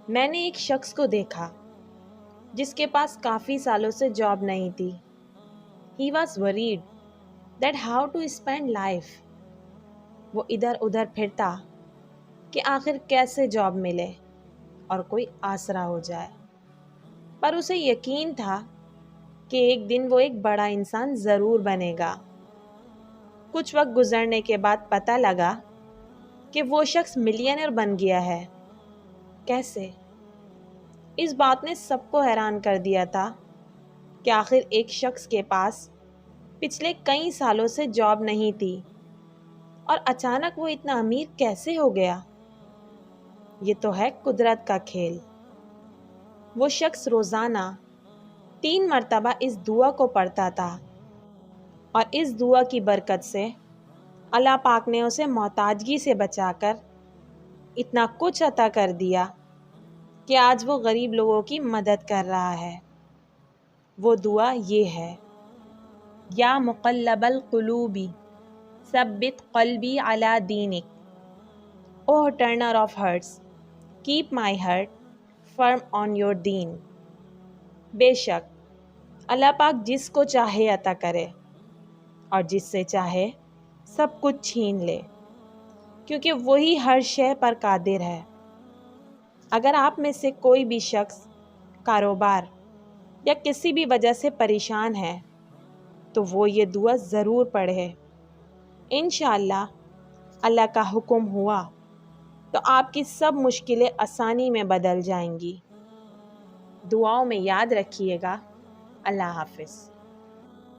میں نے ایک شخص کو دیکھا جس کے پاس کافی سالوں سے جاب نہیں تھی. He was worried that how to spend life. وہ ادھر ادھر پھرتا کہ آخر کیسے جاب ملے اور کوئی آسرا ہو جائے. پر اسے یقین تھا کہ ایک دن وہ ایک بڑا انسان ضرور بنے گا. کچھ وقت گزرنے کے بعد پتہ لگا کہ وہ شخص ملینئر بن گیا ہے. کیسے؟ اس بات نے سب کو حیران کر دیا تھا کہ آخر ایک شخص کے پاس پچھلے کئی سالوں سے جاب نہیں تھی اور اچانک وہ اتنا امیر کیسے ہو گیا. یہ تو ہے قدرت کا کھیل. وہ شخص روزانہ 3 مرتبہ اس دعا کو پڑھتا تھا اور اس دعا کی برکت سے اللہ پاک نے اسے محتاجگی سے بچا کر اتنا کچھ عطا کر دیا کہ آج وہ غریب لوگوں کی مدد کر رہا ہے. وہ دعا یہ ہے: یا مقلب القلوب ثبت قلبی علی دینک. O Turner of hearts keep my heart firm on your deen. بے شک اللہ پاک جس کو چاہے عطا کرے اور جس سے چاہے سب کچھ چھین لے، کیونکہ وہی ہر شے پر قادر ہے. اگر آپ میں سے کوئی بھی شخص کاروبار یا کسی بھی وجہ سے پریشان ہے تو وہ یہ دعا ضرور پڑھے. انشاءاللہ اللہ کا حکم ہوا تو آپ کی سب مشکلیں آسانی میں بدل جائیں گی. دعاؤں میں یاد رکھیے گا. اللہ حافظ.